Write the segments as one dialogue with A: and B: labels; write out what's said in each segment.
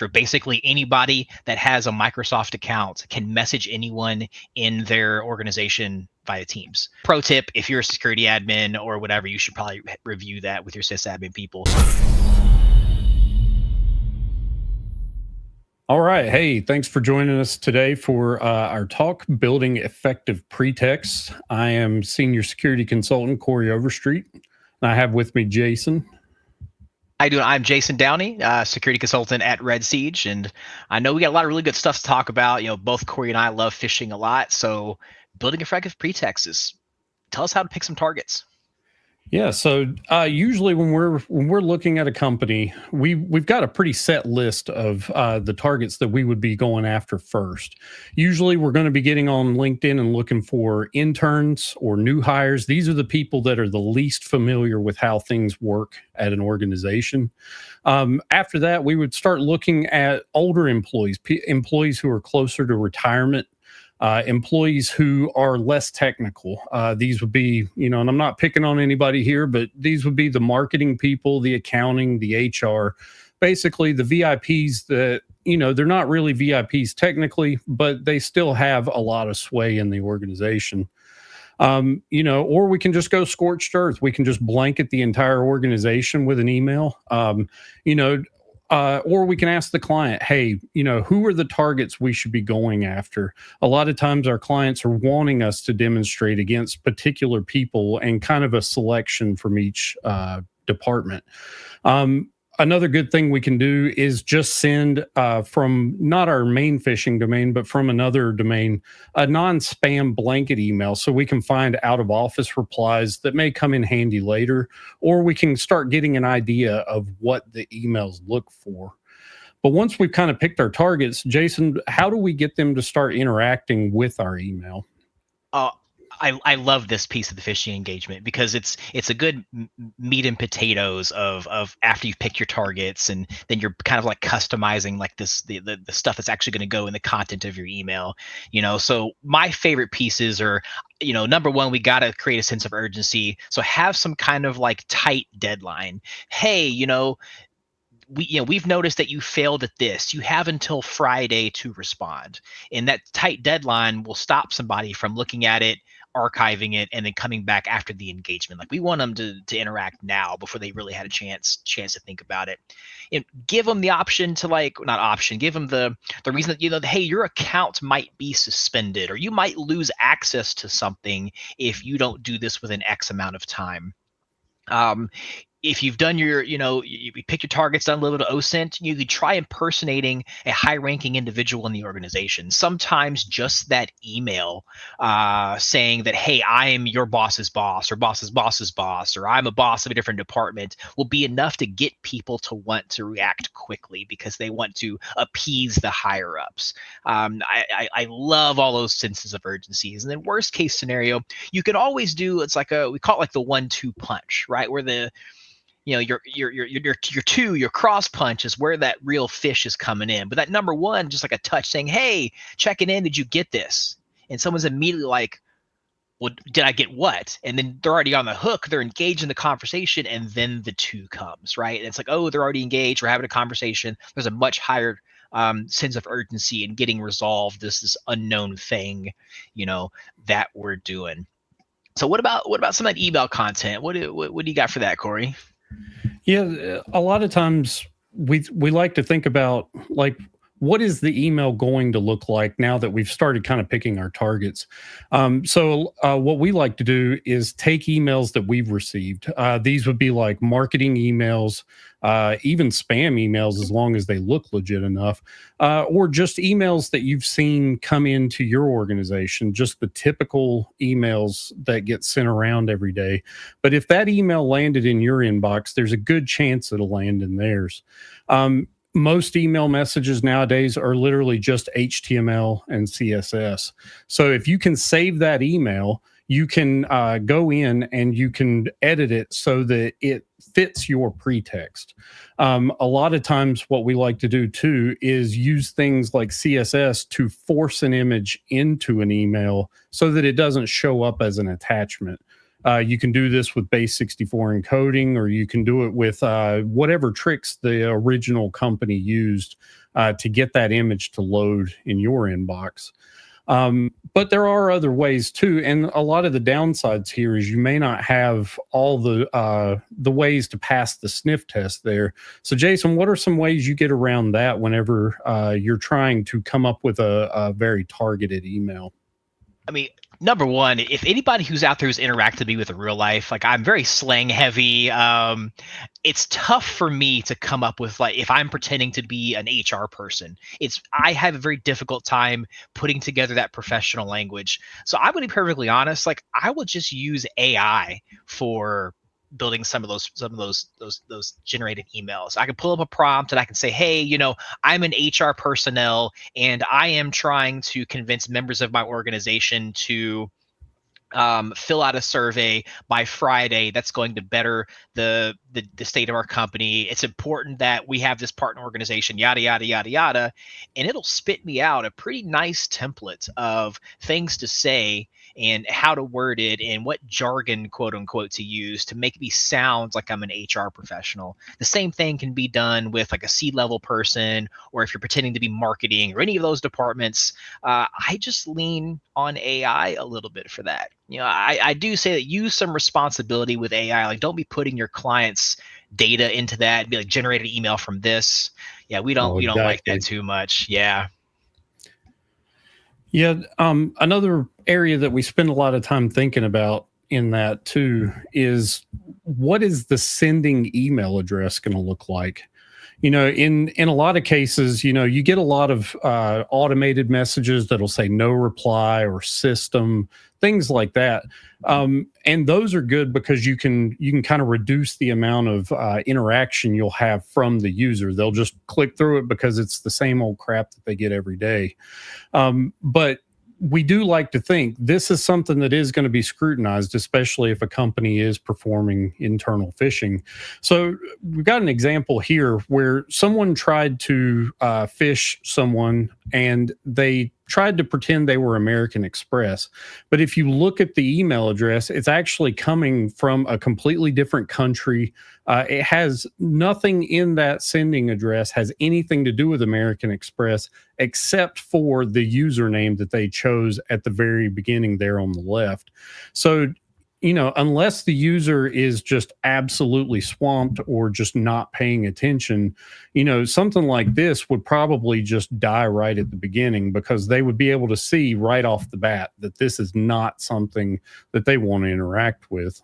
A: for basically anybody that has a Microsoft account can message anyone in their organization via Teams. Pro tip, if you're a security admin or whatever, you should probably review that with your sysadmin people.
B: All right. Hey, thanks for joining us today for our talk, Building Effective Pretexts. I am Senior Security Consultant Corey Overstreet, and I have with me Jason.
A: I'm Jason Downey, security consultant at Red Siege, and I know we got a lot of really good stuff to talk about. Both Corey and I love phishing a lot, so building effective pretexts. Tell us how to pick some targets.
B: Yeah, so usually when we're looking at a company, we've got a pretty set list of the targets that we would be going after first. Usually we're going to be getting on LinkedIn and looking for interns or new hires. These are the people that are the least familiar with how things work at an organization. After that, we would start looking at older employees, employees who are closer to retirement. Employees who are less technical. These would be, and I'm not picking on anybody here, but these would be the marketing people, the accounting, the HR, basically the VIPs that, they're not really VIPs technically, but they still have a lot of sway in the organization. Or we can just go scorched earth. We can just blanket the entire organization with an email. Or we can ask the client, hey, who are the targets we should be going after? A lot of times our clients are wanting us to demonstrate against particular people and kind of a selection from each department. Another good thing we can do is just send from not our main phishing domain, but from another domain, a non-spam blanket email so we can find out-of-office replies that may come in handy later, or we can start getting an idea of what the emails look for. But once we've kind of picked our targets, Jason, how do we get them to start interacting with our email?
A: I love this piece of the phishing engagement because it's a good meat and potatoes of after you've picked your targets, and then you're kind of like customizing like this the stuff that's actually going to go in the content of your email. So my favorite pieces are, number one, we got to create a sense of urgency. So have some kind of like tight deadline. Hey, we've noticed that you failed at this. You have until Friday to respond. And that tight deadline will stop somebody from looking at it, archiving it, and then coming back after the engagement. Like, we want them to interact now before they really had a chance to think about it. And give them the option to give them the reason that, hey, your account might be suspended, or you might lose access to something if you don't do this within X amount of time. If you've done your, you pick your targets, done a little bit of OSINT, you could try impersonating a high-ranking individual in the organization. Sometimes just that email saying that, hey, I am your boss's boss, or boss's boss's boss, or I'm a boss of a different department, will be enough to get people to want to react quickly because they want to appease the higher-ups. I love all those senses of urgencies. And then worst case scenario, you can always do, we call it like the 1-2 punch, right? Where your cross punch is where that real fish is coming in. But that number one, just like a touch saying, hey, checking in, did you get this? And someone's immediately like, well, did I get what? And then they're already on the hook. They're engaged in the conversation, and then the 2 comes, right? And it's like, oh, they're already engaged. We're having a conversation. There's a much higher sense of urgency in getting resolved this unknown thing, that we're doing. So what about some of that email content? What do you got for that, Corey?
B: Yeah, a lot of times we like to think about, like, what is the email going to look like now that we've started kind of picking our targets? So what we like to do is take emails that we've received. These would be like marketing emails, even spam emails, as long as they look legit enough, or just emails that you've seen come into your organization, just the typical emails that get sent around every day. But if that email landed in your inbox, there's a good chance it'll land in theirs. Most email messages nowadays are literally just HTML and CSS. So if you can save that email, you can go in and you can edit it so that it fits your pretext. A lot of times what we like to do too is use things like CSS to force an image into an email so that it doesn't show up as an attachment. You can do this with base64 encoding, or you can do it with whatever tricks the original company used to get that image to load in your inbox. But there are other ways too, and a lot of the downsides here is you may not have all the ways to pass the sniff test there. So, Jason, what are some ways you get around that whenever you're trying to come up with a very targeted email?
A: I mean, number one, if anybody who's out there who's interacted with me with in real life, like I'm very slang heavy. It's tough for me to come up with, like, if I'm pretending to be an HR person, I have a very difficult time putting together that professional language. So I would be perfectly honest, like I would just use AI for building some of those generated emails. I can pull up a prompt and I can say, hey, I'm an HR personnel and I am trying to convince members of my organization to fill out a survey by Friday that's going to better the state of our company. It's important that we have this partner organization, yada yada yada yada, and it'll spit me out a pretty nice template of things to say and how to word it and what jargon, quote unquote, to use to make me sound like I'm an HR professional. The same thing can be done with like a C-level person, or if you're pretending to be marketing or any of those departments. I just lean on AI a little bit for that. I do say that use some responsibility with AI. Like, don't be putting your clients' data into that and be like, generate an email from this. Yeah, we don't
B: Oh,
A: we don't like that
B: exactly.
A: too much. Yeah.
B: Yeah. Another area that we spend a lot of time thinking about in that too is, what is the sending email address going to look like? In a lot of cases, you get a lot of automated messages that'll say no reply or system, things like that. And those are good because you can kind of reduce the amount of interaction you'll have from the user. They'll just click through it because it's the same old crap that they get every day. But we do like to think this is something that is going to be scrutinized, especially if a company is performing internal phishing. So we've got an example here where someone tried to phish someone and they tried to pretend they were American Express. But if you look at the email address, it's actually coming from a completely different country. It has nothing in that sending address has anything to do with American Express, except for the username that they chose at the very beginning there on the left. So, unless the user is just absolutely swamped or just not paying attention, something like this would probably just die right at the beginning, because they would be able to see right off the bat that this is not something that they want to interact with.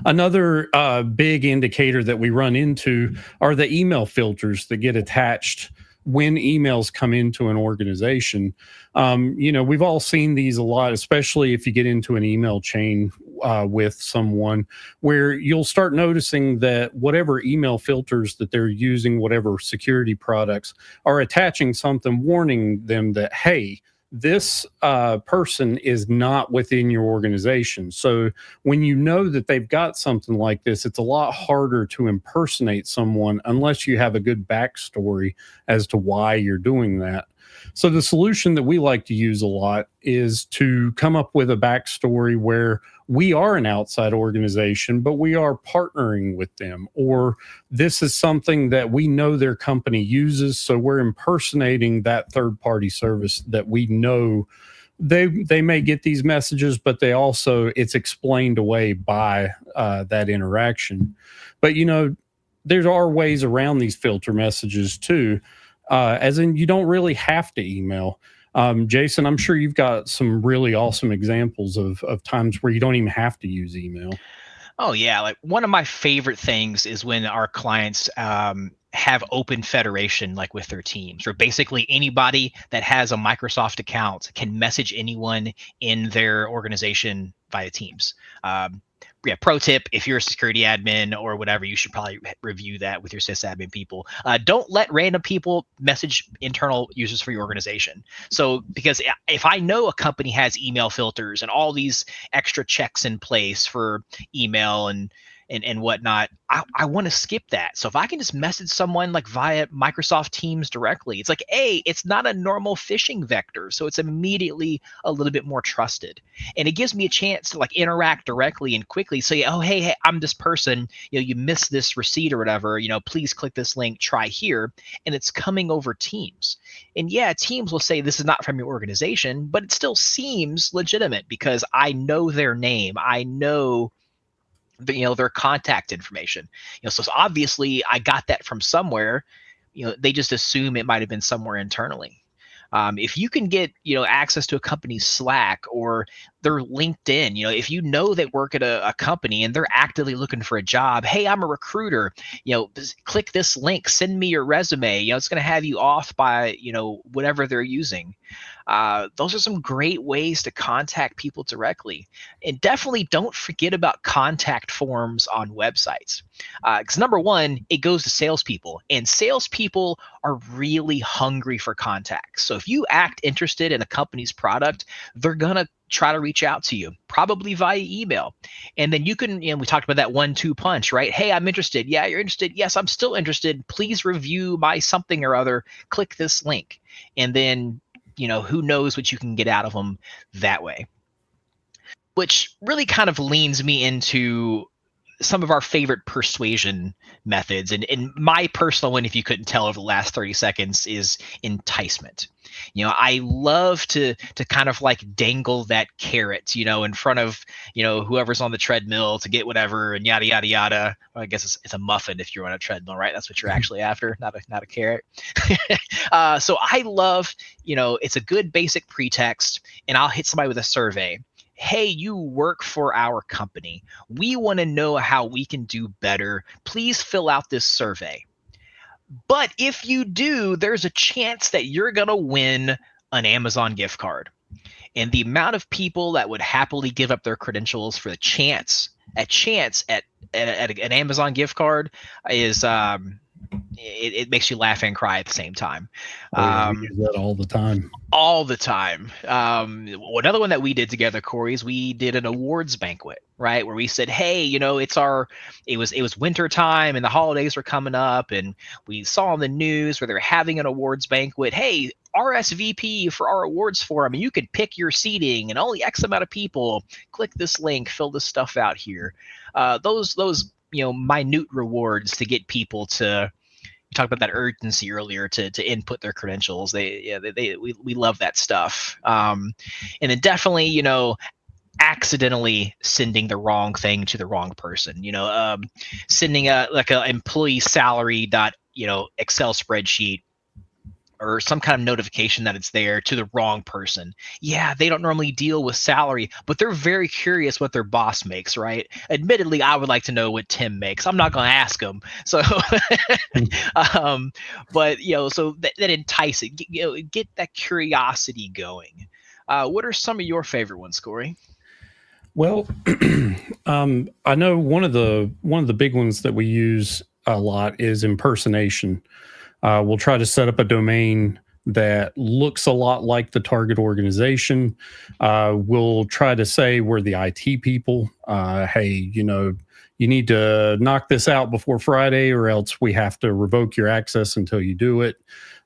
B: Another big indicator that we run into are the email filters that get attached when emails come into an organization. We've all seen these a lot, especially if you get into an email chain with someone, where you'll start noticing that whatever email filters that they're using, whatever security products, are attaching something warning them that, hey, this person is not within your organization. So when you know that they've got something like this, it's a lot harder to impersonate someone unless you have a good backstory as to why you're doing that. So the solution that we like to use a lot is to come up with a backstory where we are an outside organization, but we are partnering with them, or this is something that we know their company uses, so we're impersonating that third party service that we know they may get these messages, but it's explained away by that interaction. But there are ways around these filter messages too, as in you don't really have to email. Jason, I'm sure you've got some really awesome examples of times where you don't even have to use email.
A: Oh yeah, like one of my favorite things is when our clients have open federation, like with their teams, or basically anybody that has a Microsoft account can message anyone in their organization via Teams. Yeah, pro tip: if you're a security admin or whatever, you should probably review that with your sysadmin people. Don't let random people message internal users for your organization. So, because if I know a company has email filters and all these extra checks in place for email, and and whatnot, I want to skip that. So if I can just message someone like via Microsoft Teams directly, it's like, hey, it's not a normal phishing vector, so it's immediately a little bit more trusted, and it gives me a chance to like interact directly and quickly say, oh, hey, I'm this person, you missed this receipt or whatever, please click this link, try here, and it's coming over Teams. And yeah, Teams will say this is not from your organization, but it still seems legitimate because I know their name, I know their contact information. So obviously I got that from somewhere. They just assume it might have been somewhere internally. If you can get access to a company's Slack or their LinkedIn, if you know they work at a company and they're actively looking for a job, hey, I'm a recruiter, click this link, send me your resume. It's going to have you off by whatever they're using. Those are some great ways to contact people directly. And definitely don't forget about contact forms on websites. Because number one, it goes to salespeople, and salespeople are really hungry for contacts. So if you act interested in a company's product, they're going to try to reach out to you, probably via email. And then you can, we talked about that 1-2 punch, right? Hey, I'm interested. Yeah, you're interested. Yes, I'm still interested. Please review my something or other. Click this link. And then who knows what you can get out of them that way. Which really kind of leans me into some of our favorite persuasion methods. And my personal one, if you couldn't tell over the last 30 seconds, is enticement. I love to kind of like dangle that carrot, in front of, whoever's on the treadmill to get whatever and yada, yada, yada. Well, I guess it's a muffin if you're on a treadmill, right? That's what you're actually after, not a carrot. So I love, it's a good basic pretext, and I'll hit somebody with a survey. Hey, you work for our company. We want to know how we can do better. Please fill out this survey. But if you do, there's a chance that you're going to win an Amazon gift card. And the amount of people that would happily give up their credentials for the chance at an Amazon gift card is it makes you laugh and cry at the same time.
B: We use that all the time.
A: All the time. Another one that we did together, Corey, is we did an awards banquet, right? Where we said, hey, it was winter time and the holidays were coming up, and we saw on the news where they're having an awards banquet. Hey, RSVP for our awards forum, and you could pick your seating and only X amount of people. Click this link, fill this stuff out here. Those minute rewards to get people to. We talked about that urgency earlier to input their credentials. We love that stuff. And then definitely, accidentally sending the wrong thing to the wrong person. Sending a employee salary Excel spreadsheet or some kind of notification that it's there to the wrong person. Yeah, they don't normally deal with salary, but they're very curious what their boss makes, right? Admittedly, I would like to know what Tim makes. I'm not going to ask him. So, but so that entice it, get that curiosity going. What are some of your favorite ones, Corey?
B: Well, I know one of the big ones that we use a lot is impersonation. We'll try to set up a domain that looks a lot like the target organization. We'll try to say we're the IT people. Hey, you need to knock this out before Friday, or else we have to revoke your access until you do it.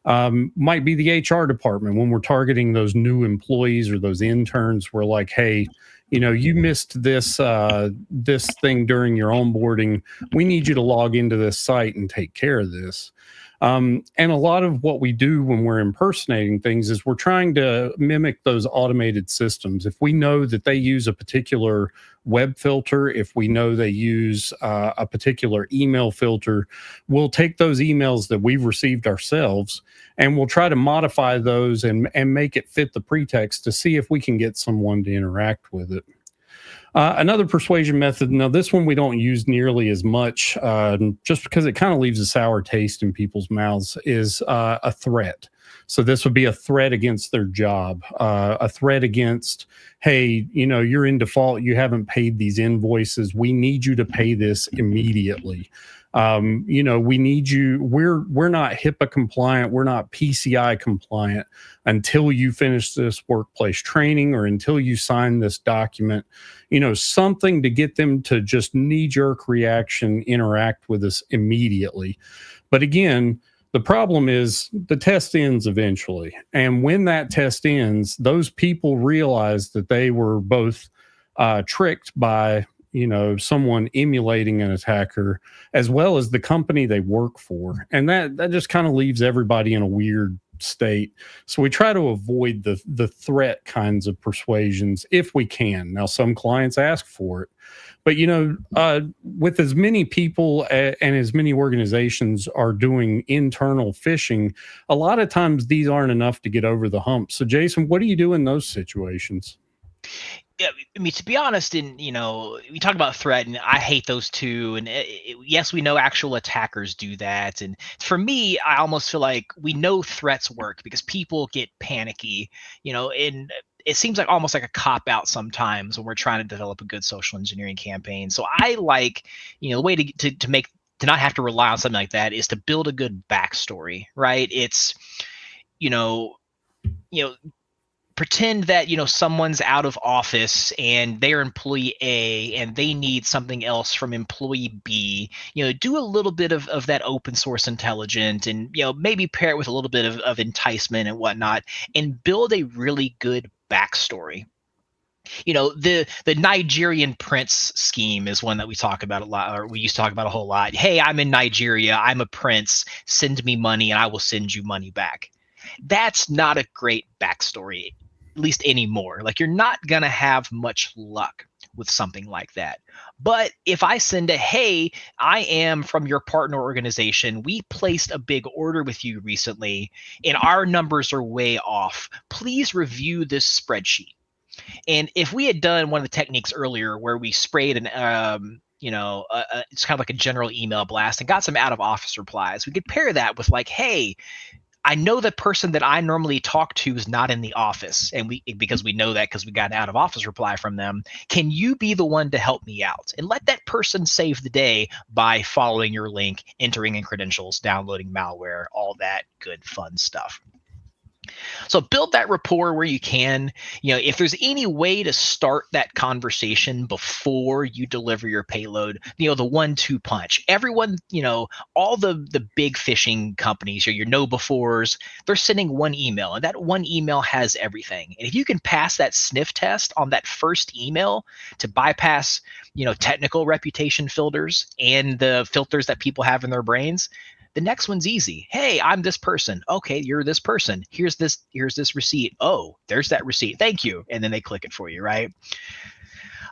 B: Might be the HR department when we're targeting those new employees or those interns. We're like, hey, you missed this thing during your onboarding. We need you to log into this site and take care of this. And a lot of what we do when we're impersonating things is we're trying to mimic those automated systems. If we know that they use a particular web filter, if we know they use a particular email filter, we'll take those emails that we've received ourselves and we'll try to modify those and make it fit the pretext to see if we can get someone to interact with it. Another persuasion method, now this one we don't use nearly as much, just because it kind of leaves a sour taste in people's mouths, is a threat. So this would be a threat against their job, a threat against, hey, you're in default, you haven't paid these invoices, we need you to pay this immediately. We need you. We're not HIPAA compliant. We're not PCI compliant until you finish this workplace training or until you sign this document. Something to get them to just knee-jerk reaction, interact with us immediately. But again, the problem is the test ends eventually. And when that test ends, those people realize that they were both tricked by someone emulating an attacker, as well as the company they work for. And that just kind of leaves everybody in a weird state. So we try to avoid the threat kinds of persuasions if we can. Now, some clients ask for it. But, with as many people and as many organizations are doing internal phishing, a lot of times these aren't enough to get over the hump. So, Jason, what do you do in those situations?
A: Yeah, I mean, to be honest, we talk about threat, and I hate those too. And yes, we know actual attackers do that. And for me, I almost feel like we know threats work because people get panicky, and it seems like almost like a cop out sometimes when we're trying to develop a good social engineering campaign. So I like, the way to make to not have to rely on something like that is to build a good backstory, right? It's, you know, you know pretend that someone's out of office and they're employee A and they need something else from employee B. Do a little bit of that open source intelligence, and maybe pair it with a little bit of enticement and whatnot, and build a really good backstory. The Nigerian prince scheme is one that we talk about a lot, or we used to talk about a whole lot. Hey, I'm in Nigeria, I'm a prince, send me money and I will send you money back. That's not a great backstory, at least anymore. Like, you're not going to have much luck with something like that. But if I send hey, I am from your partner organization, we placed a big order with you recently and our numbers are way off, please review this spreadsheet. And if we had done one of the techniques earlier where we sprayed it's kind of like a general email blast and got some out of office replies, we could pair that with like, hey, I know the person that I normally talk to is not in the office, and because we know that because we got an out of office reply from them. Can you be the one to help me out? And let that person save the day by following your link, entering in credentials, downloading malware, all that good fun stuff. So build that rapport where you can. If there's any way to start that conversation before you deliver your payload, the 1-2 punch. Everyone, all the big phishing companies, your know-befores, they're sending one email, and that one email has everything. And if you can pass that sniff test on that first email to bypass, technical reputation filters and the filters that people have in their brains, the next one's easy. Hey, I'm this person. Okay, you're this person. Here's this receipt. Oh, there's that receipt. Thank you. And then they click it for you, right?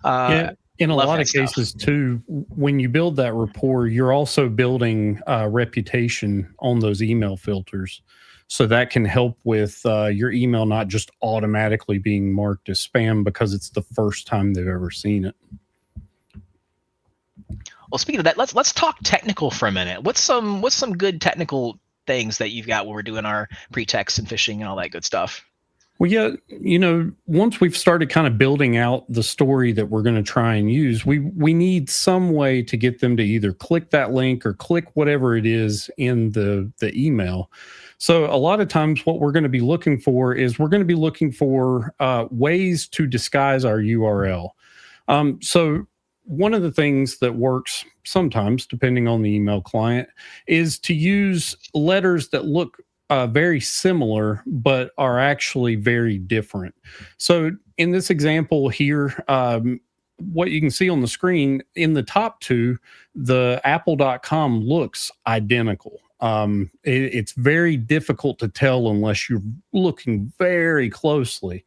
B: Yeah. In a lot of cases too, when you build that rapport, you're also building reputation on those email filters. So that can help with your email not just automatically being marked as spam because it's the first time they've ever seen it.
A: Well, speaking of that, let's talk technical for a minute. What's some good technical things that you've got when we're doing our pretexts and phishing and all that good stuff?
B: Well, yeah, once we've started kind of building out the story that we're going to try and use, we need some way to get them to either click that link or click whatever it is in the email. So a lot of times what we're going to be looking for is ways to disguise our URL. So one of the things that works sometimes, depending on the email client, is to use letters that look very similar, but are actually very different. So in this example here, what you can see on the screen, in the top two, the apple.com looks identical. It's very difficult to tell unless you're looking very closely.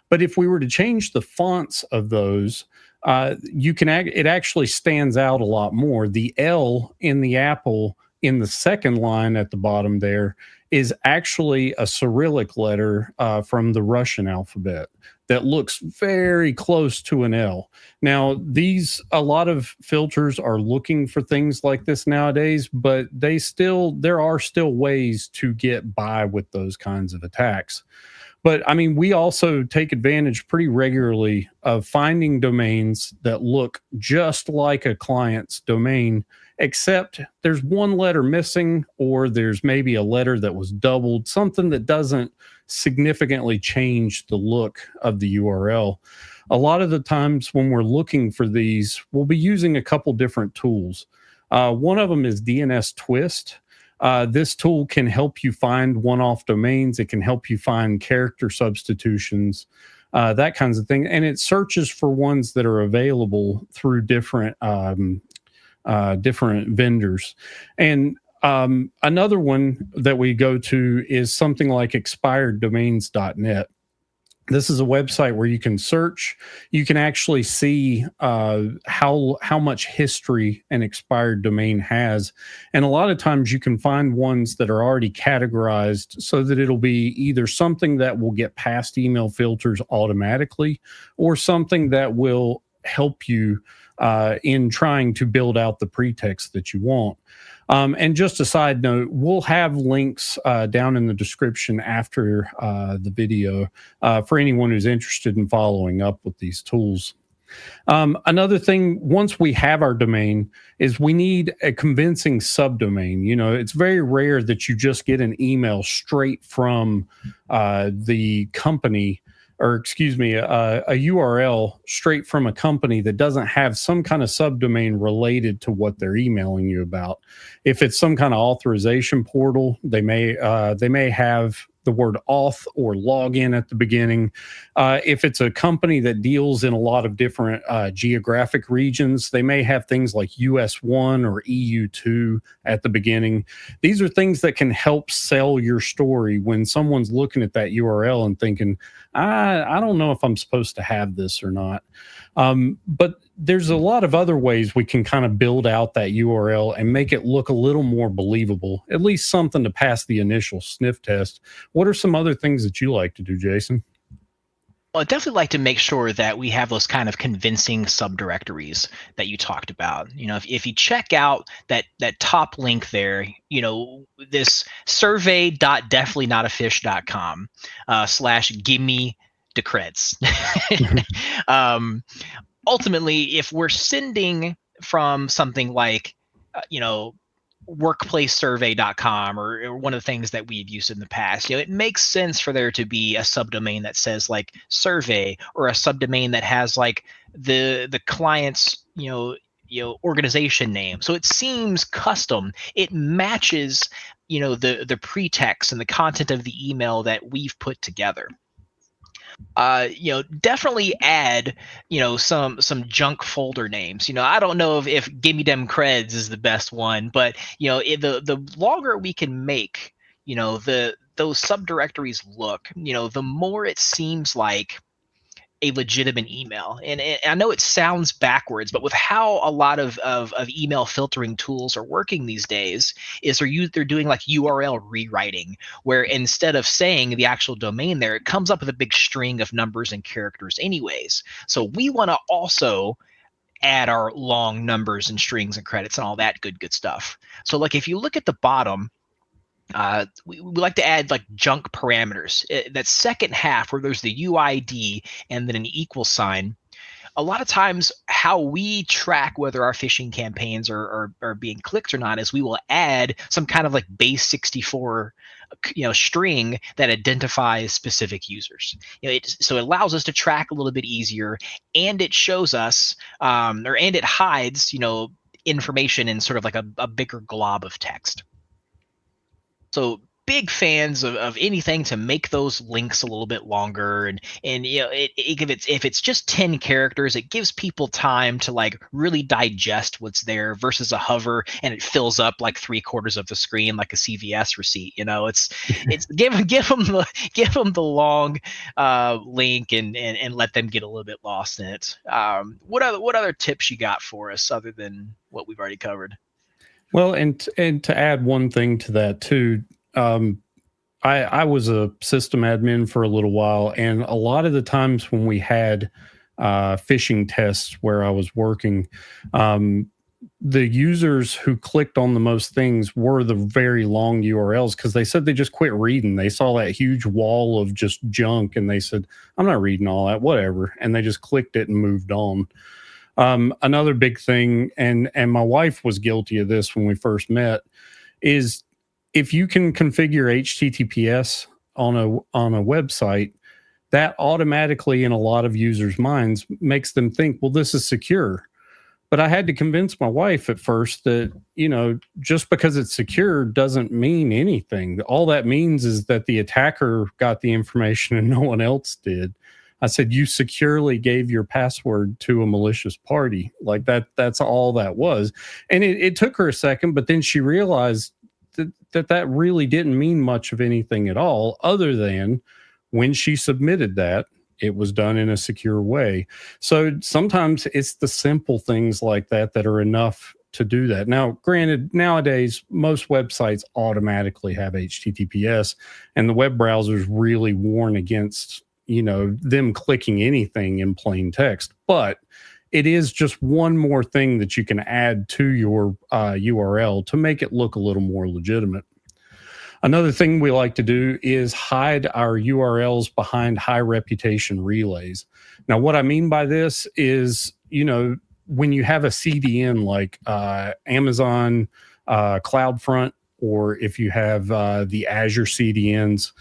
B: But if we were to change the fonts of those, it actually stands out a lot more. The L in the Apple in the second line at the bottom there is actually a Cyrillic letter from the Russian alphabet that looks very close to an L. Now, a lot of filters are looking for things like this nowadays, but there are still ways to get by with those kinds of attacks. But I mean, we also take advantage pretty regularly of finding domains that look just like a client's domain except there's one letter missing, or there's maybe a letter that was doubled, something that doesn't significantly change the look of the URL. A lot of the times when we're looking for these, we'll be using a couple different tools. One of them is DNS Twist. This tool can help you find one-off domains. It can help you find character substitutions, that kinds of thing. And it searches for ones that are available through different vendors. And another one that we go to is something like expireddomains.net. This is a website where you can search. You can actually see how much history an expired domain has. And a lot of times you can find ones that are already categorized so that it'll be either something that will get past email filters automatically, or something that will help you in trying to build out the pretext that you want. And just a side note, we'll have links down in the description after the video for anyone who's interested in following up with these tools. Another thing, once we have our domain, is we need a convincing subdomain. You know, it's very rare that you just get an email straight from the company, or excuse me, a URL straight from a company that doesn't have some kind of subdomain related to what they're emailing you about. If it's some kind of authorization portal, they may have the word auth or login at the beginning. If it's a company that deals in a lot of different geographic regions, they may have things like US1 or EU2 at the beginning. These are things that can help sell your story when someone's looking at that URL and thinking, I don't know if I'm supposed to have this or not. But there's a lot of other ways we can kind of build out that URL and make it look a little more believable, at least something to pass the initial sniff test. What are some other things that you like to do, Jason?
A: Well, I'd definitely like to make sure that we have those kind of convincing subdirectories that you talked about. You know, if you check out that top link there, you know, this survey.definitelynotafish.com / gimme the creds. Ultimately, if we're sending from something like, you know, workplacesurvey.com or one of the things that we've used in the past, you know, it makes sense for there to be a subdomain that says like survey, or a subdomain that has like the client's, organization name. So it seems custom. It matches, the pretext and the content of the email that we've put together. Definitely add, some junk folder names. I don't know if Gimme Dem Creds is the best one, but the longer we can make, those subdirectories look, the more it seems like a legitimate email. And I know it sounds backwards, but with how a lot of email filtering tools are working these days, is they're doing like URL rewriting, where instead of saying the actual domain there, it comes up with a big string of numbers and characters anyways. So we want to also add our long numbers and strings and credits and all that good stuff. So like if you look at the bottom, we like to add like junk parameters. That second half where there's the UID and then an equal sign. A lot of times how we track whether our phishing campaigns are being clicked or not is we will add some kind of like base 64 string that identifies specific users. So it allows us to track a little bit easier, and it shows us and it hides information in sort of like a bigger glob of text. So big fans of anything to make those links a little bit longer, and if it's just 10 characters, it gives people time to like really digest what's there versus a hover and it fills up like 3/4 of the screen like a CVS receipt. It's give them the long link and let them get a little bit lost in it. What other tips you got for us other than what we've already covered?
B: Well, and to add one thing to that too, I was a system admin for a little while, and a lot of the times when we had phishing tests where I was working, the users who clicked on the most things were the very long URLs, because they said they just quit reading. They saw that huge wall of just junk and they said, I'm not reading all that, whatever. And they just clicked it and moved on. Another big thing, and my wife was guilty of this when we first met, is if you can configure HTTPS on a website, that automatically in a lot of users' minds makes them think, well, this is secure. But I had to convince my wife at first that, just because it's secure doesn't mean anything. All that means is that the attacker got the information and no one else did. I said, you securely gave your password to a malicious party. Like that's all that was. And it took her a second, but then she realized that really didn't mean much of anything at all, other than when she submitted that, it was done in a secure way. So sometimes it's the simple things like that that are enough to do that. Now, granted, nowadays, most websites automatically have HTTPS, and the web browsers really warn against, them clicking anything in plain text. But it is just one more thing that you can add to your URL to make it look a little more legitimate. Another thing we like to do is hide our URLs behind high reputation relays. Now, what I mean by this is, when you have a CDN like Amazon, CloudFront, or if you have the Azure CDNs,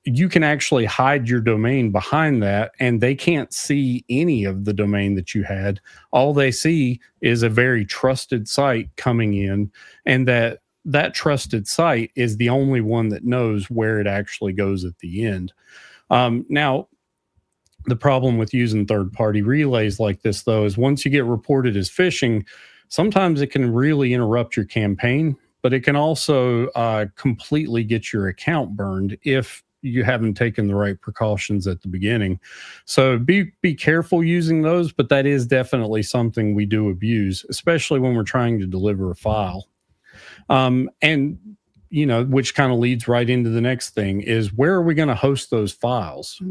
B: you can actually hide your domain behind that, and they can't see any of the domain that you had. All they see is a very trusted site coming in, and that trusted site is the only one that knows where it actually goes at the end. Now, the problem with using third-party relays like this, though, is once you get reported as phishing, sometimes it can really interrupt your campaign, but it can also completely get your account burned if you haven't taken the right precautions at the beginning. So be careful using those, but that is definitely something we do abuse, especially when we're trying to deliver a file. And which kind of leads right into the next thing is, where are we going to host those files?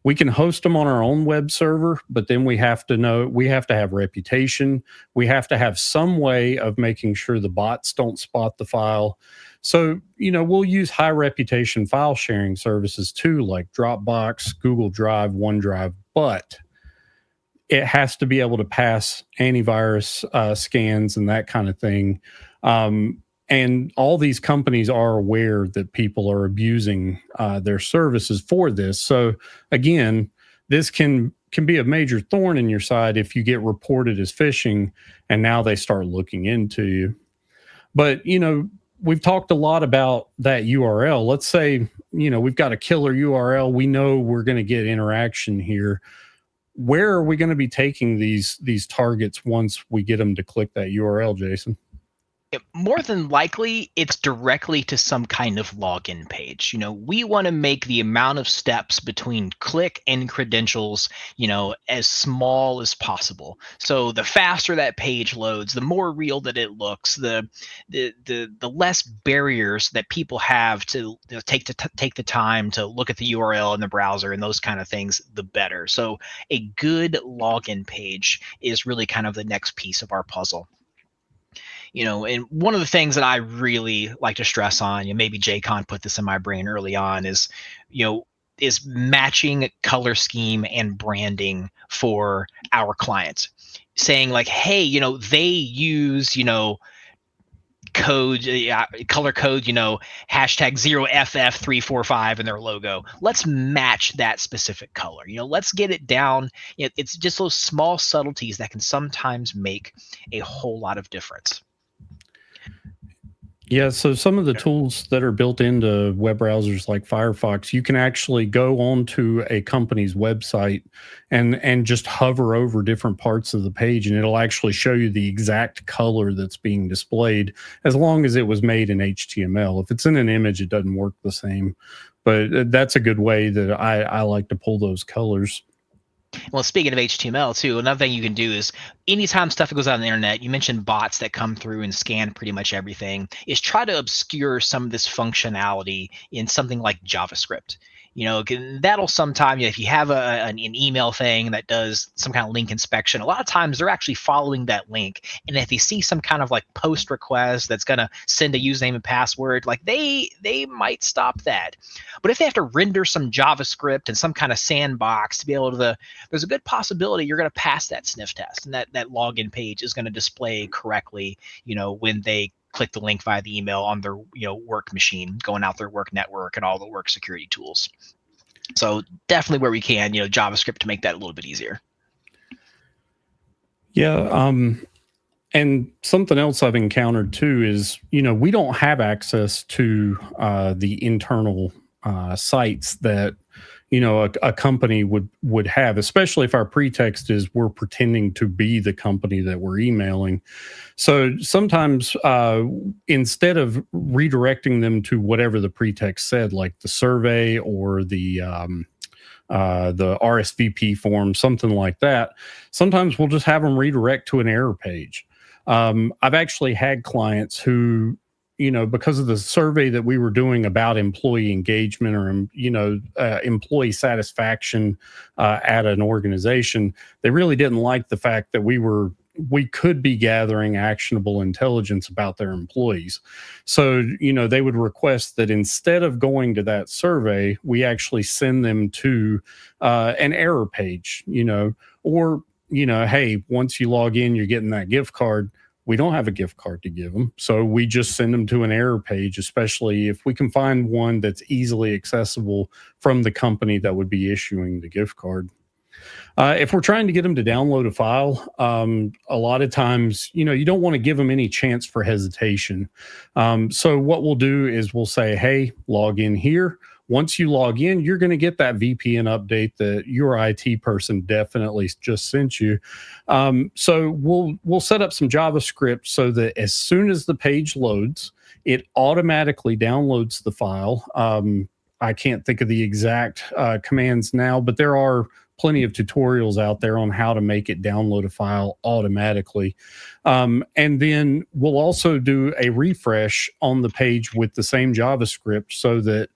B: We can host them on our own web server, but then we have to have reputation. We have to have some way of making sure the bots don't spot the file. So, we'll use high reputation file sharing services too, like Dropbox, Google Drive, OneDrive, but it has to be able to pass antivirus scans and that kind of thing. And all these companies are aware that people are abusing their services for this. So again, this can be a major thorn in your side if you get reported as phishing and now they start looking into you. But, we've talked a lot about that URL. Let's say, we've got a killer URL. We know we're going to get interaction here. Where are we going to be taking these targets once we get them to click that URL, Jason?
A: More than likely, it's directly to some kind of login page. We want to make the amount of steps between click and credentials, as small as possible. So the faster that page loads, the more real that it looks, the less barriers that people have to take the time to look at the URL in the browser and those kind of things, the better. So a good login page is really kind of the next piece of our puzzle. And one of the things that I really like to stress on, maybe JCon put this in my brain early on, is, is matching color scheme and branding for our clients. Saying like, hey, they use, code, color code, hashtag 0FF345 in their logo. Let's match that specific color. Let's get it down. It's just those small subtleties that can sometimes make a whole lot of difference.
B: Yeah, so some of the tools that are built into web browsers like Firefox, you can actually go onto a company's website and just hover over different parts of the page, and it'll actually show you the exact color that's being displayed, as long as it was made in HTML. If it's in an image, it doesn't work the same. But that's a good way that I like to pull those colors.
A: Well, speaking of HTML too, another thing you can do is anytime stuff goes out on the internet, you mentioned bots that come through and scan pretty much everything, is try to obscure some of this functionality in something like JavaScript. That'll sometime, if you have an email thing that does some kind of link inspection, a lot of times they're actually following that link. And if they see some kind of like post request that's going to send a username and password, like they might stop that. But if they have to render some JavaScript and some kind of sandbox to be able to, there's a good possibility you're going to pass that sniff test, and that login page is going to display correctly, when they click the link via the email on their work machine, going out their work network and all the work security tools. So definitely where we can, JavaScript to make that a little bit easier.
B: Yeah. And something else I've encountered too is, we don't have access to the internal sites that a company would have, especially if our pretext is we're pretending to be the company that we're emailing. So sometimes instead of redirecting them to whatever the pretext said, like the survey or the RSVP form, something like that, sometimes we'll just have them redirect to an error page. I've actually had clients who, because of the survey that we were doing about employee engagement or, employee satisfaction at an organization, they really didn't like the fact that we could be gathering actionable intelligence about their employees. So, they would request that instead of going to that survey, we actually send them to an error page, or, hey, once you log in, you're getting that gift card. We don't have a gift card to give them. So we just send them to an error page, especially if we can find one that's easily accessible from the company that would be issuing the gift card. If we're trying to get them to download a file, a lot of times, you don't want to give them any chance for hesitation. So what we'll do is we'll say, hey, log in here. Once you log in, you're going to get that VPN update that your IT person definitely just sent you. So we'll set up some JavaScript so that as soon as the page loads, it automatically downloads the file. I can't think of the exact commands now, but there are plenty of tutorials out there on how to make it download a file automatically. And then we'll also do a refresh on the page with the same JavaScript so that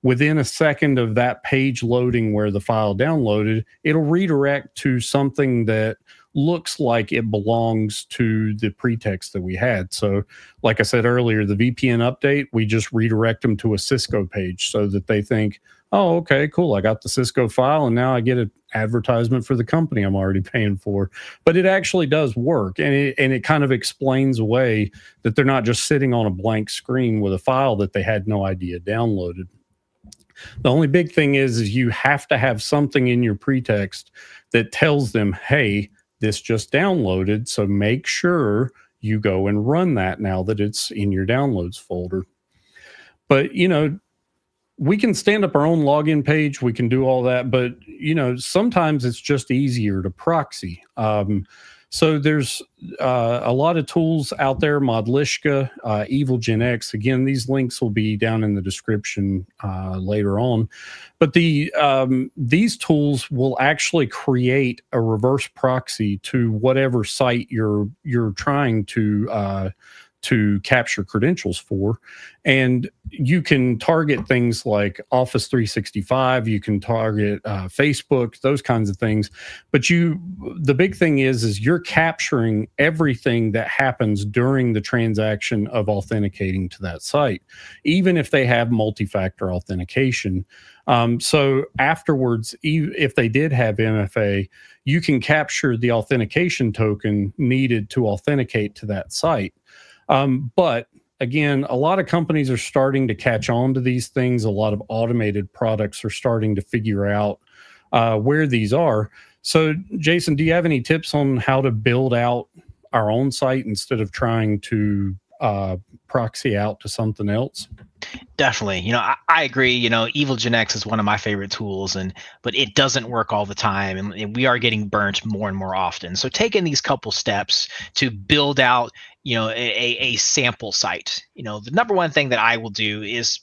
B: within a second of that page loading where the file downloaded, it'll redirect to something that looks like it belongs to the pretext that we had. So like I said earlier, the VPN update, we just redirect them to a Cisco page so that they think, oh, okay, cool. I got the Cisco file and now I get an advertisement for the company I'm already paying for. But it actually does work. And it kind of explains away that they're not just sitting on a blank screen with a file that they had no idea downloaded. The only big thing is you have to have something in your pretext that tells them, hey, this just downloaded. So make sure you go and run that now that it's in your downloads folder. But, we can stand up our own login page. We can do all that. But, sometimes it's just easier to proxy. So there's a lot of tools out there, Modlishka, EvilGenX. Again, these links will be down in the description later on. But these tools will actually create a reverse proxy to whatever site you're trying to capture credentials for. And you can target things like Office 365, you can target Facebook, those kinds of things. But the big thing is you're capturing everything that happens during the transaction of authenticating to that site, even if they have multi-factor authentication. So afterwards, if they did have MFA, you can capture the authentication token needed to authenticate to that site. But again, a lot of companies are starting to catch on to these things. A lot of automated products are starting to figure out where these are. So, Jason, do you have any tips on how to build out our own site instead of trying to proxy out to something else?
A: Definitely. I agree. EvilGenX is one of my favorite tools, but it doesn't work all the time, and we are getting burnt more and more often. So taking these couple steps to build out, a sample site. The number one thing that I will do is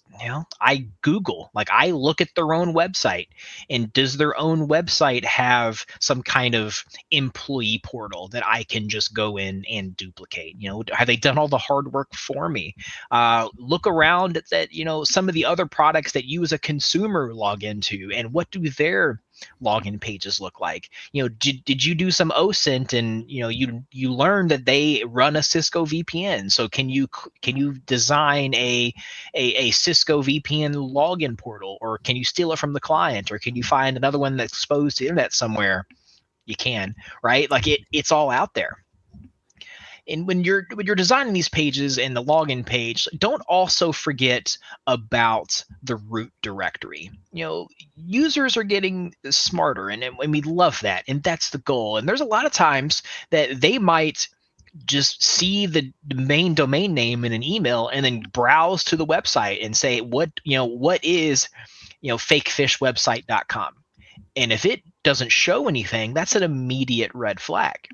A: I Google, like I look at their own website, and does their own website have some kind of employee portal that I can just go in and duplicate? Have they done all the hard work for me? Look around at that, some of the other products that you as a consumer log into, and what do their login pages look like? Did you do some OSINT, and you learned that they run a Cisco VPN? So can you design a Cisco VPN login portal, or can you steal it from the client, or can you find another one that's exposed to internet somewhere? You can, right? Like it's all out there. And when you're designing these pages and the login page, don't also forget about the root directory. Users are getting smarter, and we love that, and that's the goal. And there's a lot of times that they might just see the main domain name in an email and then browse to the website and say, what is fakefishwebsite.com. And if it doesn't show anything, that's an immediate red flag.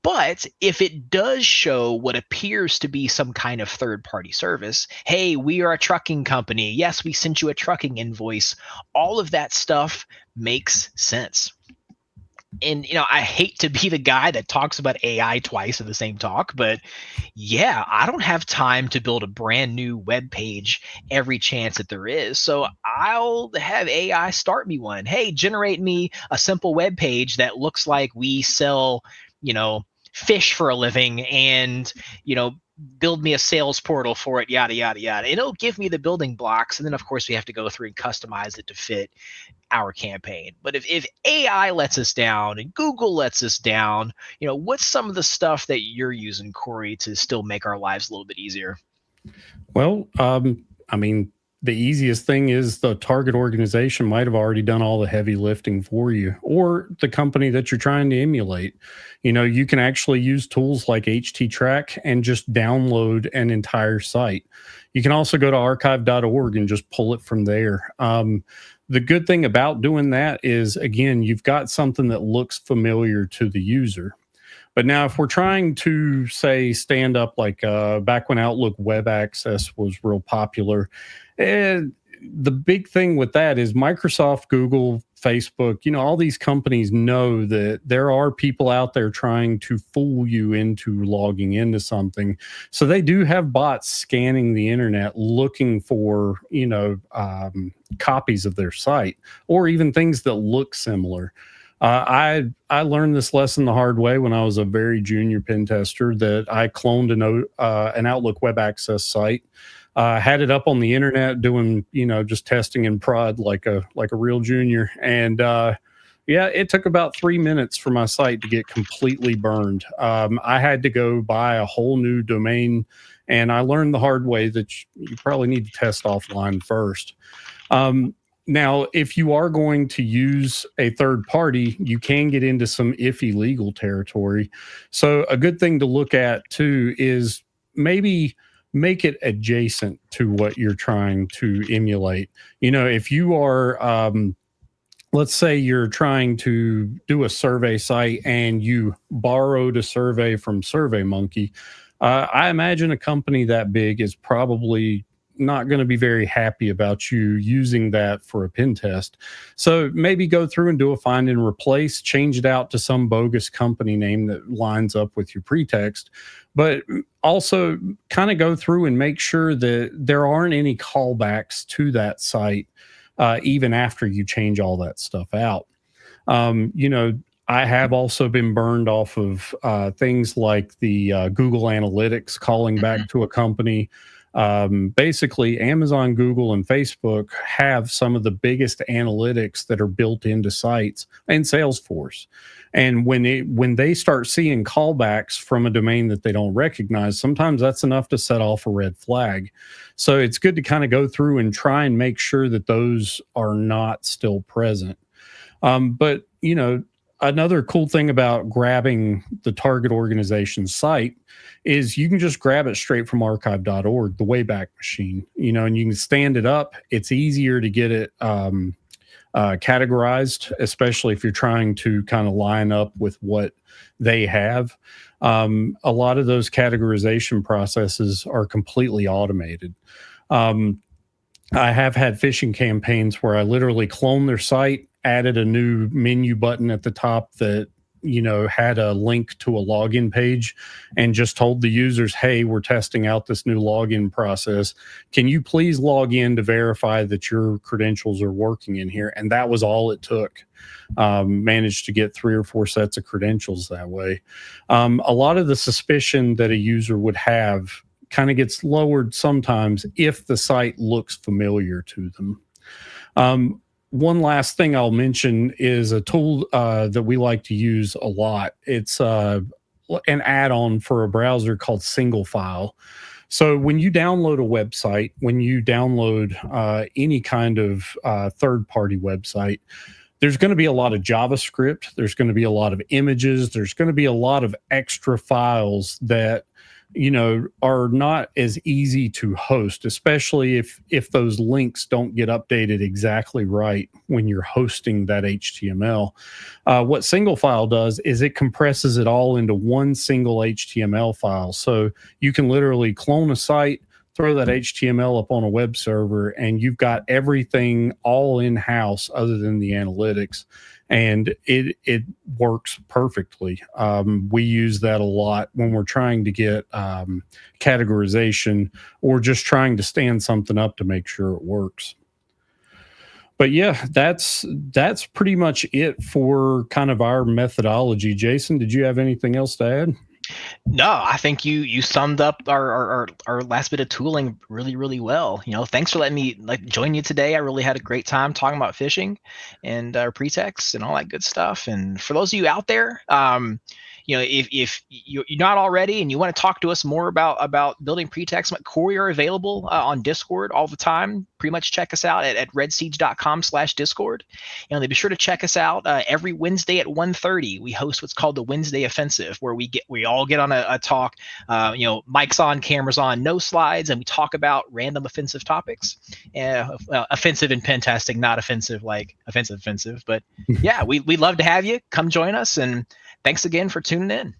A: But if it does show what appears to be some kind of third party service, hey, we are a trucking company, yes, we sent you a trucking invoice, all of that stuff makes sense. And I hate to be the guy that talks about AI twice in the same talk, but yeah, I don't have time to build a brand new web page every chance that there is. So I'll have AI start me one. Hey, generate me a simple web page that looks like we sell, fish for a living, and build me a sales portal for it, yada yada yada. And it'll give me the building blocks, and then of course we have to go through and customize it to fit our campaign. But if AI lets us down and Google lets us down, what's some of the stuff that you're using, Corey, to still make our lives a little bit easier?
B: Well, I mean, the easiest thing is the target organization might have already done all the heavy lifting for you, or the company that you're trying to emulate. You can actually use tools like HTTrack and just download an entire site. You can also go to archive.org and just pull it from there. The good thing about doing that is, again, you've got something that looks familiar to the user. But now, if we're trying to, say, stand up like back when Outlook Web Access was real popular, the big thing with that is Microsoft, Google, Facebook, all these companies know that there are people out there trying to fool you into logging into something. So they do have bots scanning the internet looking for, copies of their site, or even things that look similar. I learned this lesson the hard way when I was a very junior pen tester, that I cloned an Outlook Web Access site, had it up on the internet doing just testing and prod like a real junior, and yeah, it took about 3 minutes for my site to get completely burned. I had to go buy a whole new domain, and I learned the hard way that you probably need to test offline first. Now, if you are going to use a third party, you can get into some iffy legal territory. So a good thing to look at too is maybe make it adjacent to what you're trying to emulate. If you are, let's say you're trying to do a survey site and you borrowed a survey from SurveyMonkey, I imagine a company that big is probably not going to be very happy about you using that for a pen test. So maybe go through and do a find and replace, change it out to some bogus company name that lines up with your pretext. But also kind of go through and make sure that there aren't any callbacks to that site, even after you change all that stuff out. I have also been burned off of things like the Google Analytics calling back to a company. Basically, Amazon, Google, and Facebook have some of the biggest analytics that are built into sites, and Salesforce. And when they start seeing callbacks from a domain that they don't recognize, sometimes that's enough to set off a red flag. So it's good to kind of go through and try and make sure that those are not still present. But another cool thing about grabbing the target organization's site is you can just grab it straight from archive.org, the Wayback Machine, and you can stand it up. It's easier to get it categorized, especially if you're trying to kind of line up with what they have. A lot of those categorization processes are completely automated. I have had phishing campaigns where I literally cloned their site, added a new menu button at the top that, had a link to a login page, and just told the users, hey, we're testing out this new login process. Can you please log in to verify that your credentials are working in here? And that was all it took. Managed to get 3 or 4 sets of credentials that way. A lot of the suspicion that a user would have kind of gets lowered sometimes if the site looks familiar to them. One last thing I'll mention is a tool that we like to use a lot. It's an add-on for a browser called Single File. So when you download a website, when you download any kind of third-party website, there's going to be a lot of JavaScript. There's going to be a lot of images. There's going to be a lot of extra files that are not as easy to host, especially if those links don't get updated exactly right when you're hosting that HTML. What Single File does is it compresses it all into one single HTML file. So you can literally clone a site, throw that HTML up on a web server, and you've got everything all in-house other than the analytics. And it works perfectly. We use that a lot when we're trying to get categorization or just trying to stand something up to make sure it works. But yeah, that's pretty much it for kind of our methodology. Jason, did you have anything else to add?
A: No, I think you summed up our last bit of tooling really well. Thanks for letting me join you today. I really had a great time talking about phishing and pretexts and all that good stuff. And for those of you out there, if you're not already and you want to talk to us more about building pretexts, Corey are available on Discord all the time. Pretty much check us out at redsiege.com/Discord. Be sure to check us out every Wednesday at 1:30. We host what's called the Wednesday Offensive, where we all get on a talk. Mics on, cameras on, no slides, and we talk about random offensive topics. Offensive in pen testing, not offensive like offensive. But yeah, we'd love to have you come join us, and thanks again for tuning in.